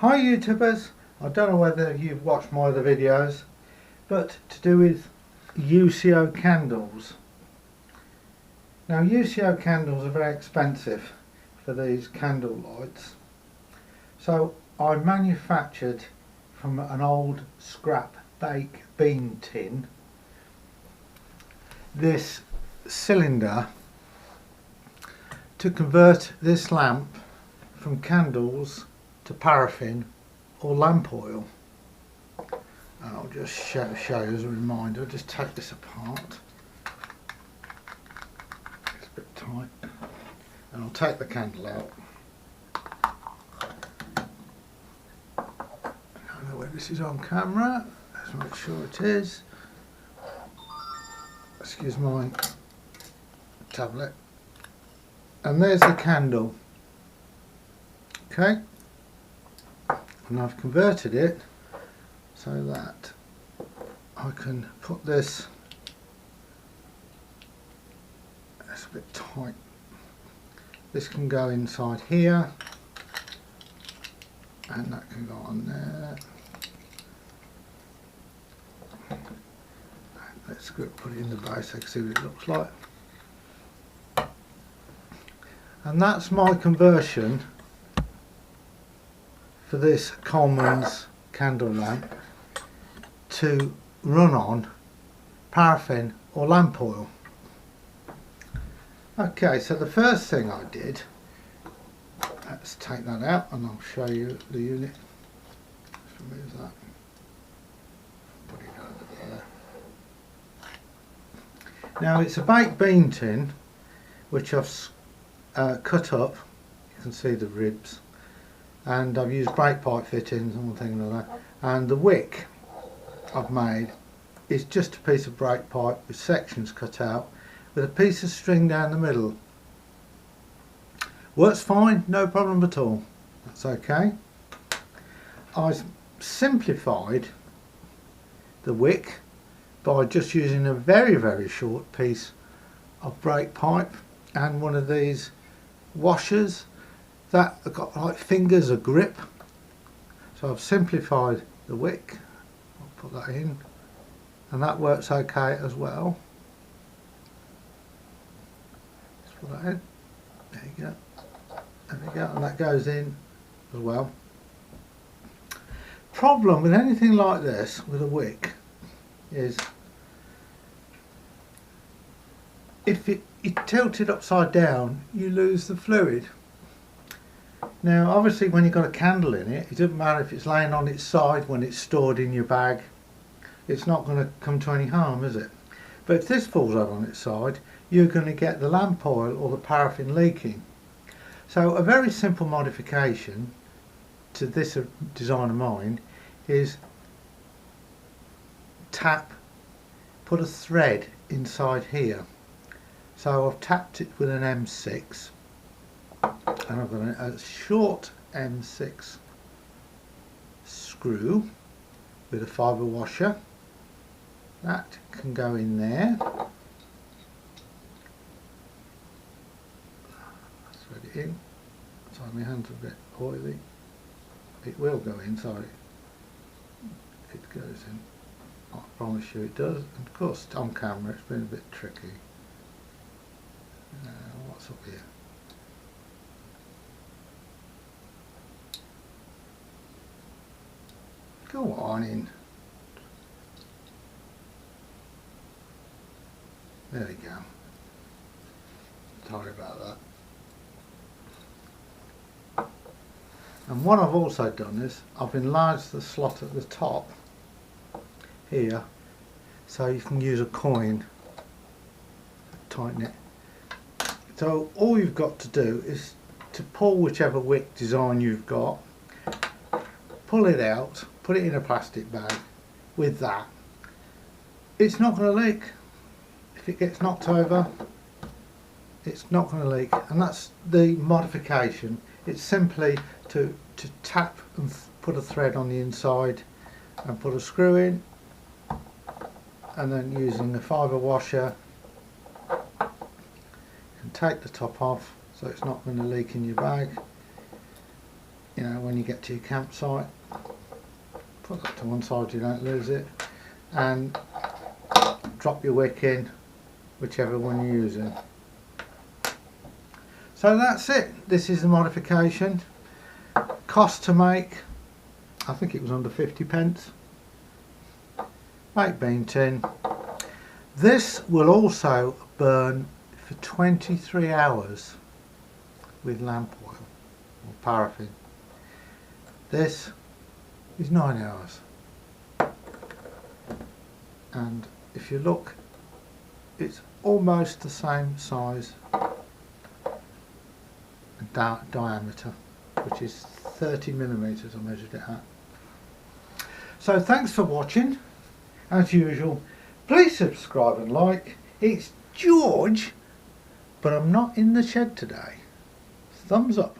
Hi YouTubers, I don't know whether you've watched my other videos, but to do with UCO candles. Now UCO candles are very expensive for these candle lights, so I manufactured from an old scrap bake bean tin this cylinder to convert this lamp from candles to paraffin or lamp oil. And I'll just show you as a reminder. Just take this apart. It's a bit tight. And I'll take the candle out. I don't know whether this is on camera. Let's make sure it is. Excuse my tablet. And there's the candle. Okay. And I've converted it so that I can put this, it's a bit tight, this can go inside here and that can go on there. Let's go put it in the base so I can see what it looks like. And that's my conversion for this Coleman's candle lamp to run on paraffin or lamp oil. Okay, so the first thing I did, let's take that out and I'll show you the unit. Let's remove that. Put it over there. Now it's a baked bean tin which I've cut up. You can see the ribs. And I've used brake pipe fittings and one thing like that. And the wick I've made is just a piece of brake pipe with sections cut out with a piece of string down the middle. Works fine, no problem at all. That's okay. I simplified the wick by just using a very short piece of brake pipe and one of these washers that have got like fingers of grip. So I've simplified the wick. I'll put that in and that works okay as well. Let's put that in. There you go. There we go, and that goes in as well. Problem with anything like this with a wick is if you tilt it upside down you lose the fluid. Now obviously when you've got a candle in it, it doesn't matter if it's laying on its side when it's stored in your bag, it's not going to come to any harm, is it? But if this falls out on its side, you're going to get the lamp oil or the paraffin leaking. So a very simple modification to this design of mine is put a thread inside here. So I've tapped it with an M6 and I've got a short M6 screw with a fibre washer. That can go in there. Thread it in. Sorry, my hands are a bit oily. It will go in, sorry. It goes in. I promise you it does. And of course on camera it's been a bit tricky. Now what's up here? Go on in. There we go. Sorry about that. And what I've also done is I've enlarged the slot at the top here so you can use a coin, tighten it. So all you've got to do is to pull whichever wick design you've got, pull it out, put it in a plastic bag with that. It's not going to leak. If it gets knocked over, it's not going to leak, and that's the modification. It's simply to tap and put a thread on the inside and put a screw in, and then using a fibre washer you can take the top off so it's not going to leak in your bag. you know, when you get to your campsite. Put that to one side so you don't lose it, and drop your wick in, whichever one you're using. So that's it. This is the modification. Cost to make, I think it was under 50p. Baked bean tin. This will also burn for 23 hours with lamp oil or paraffin. This is 9 hours. And if you look, it's almost the same size and diameter, which is 30mm I measured it at. So thanks for watching. As usual, please subscribe and like. It's George, but I'm not in the shed today. Thumbs up.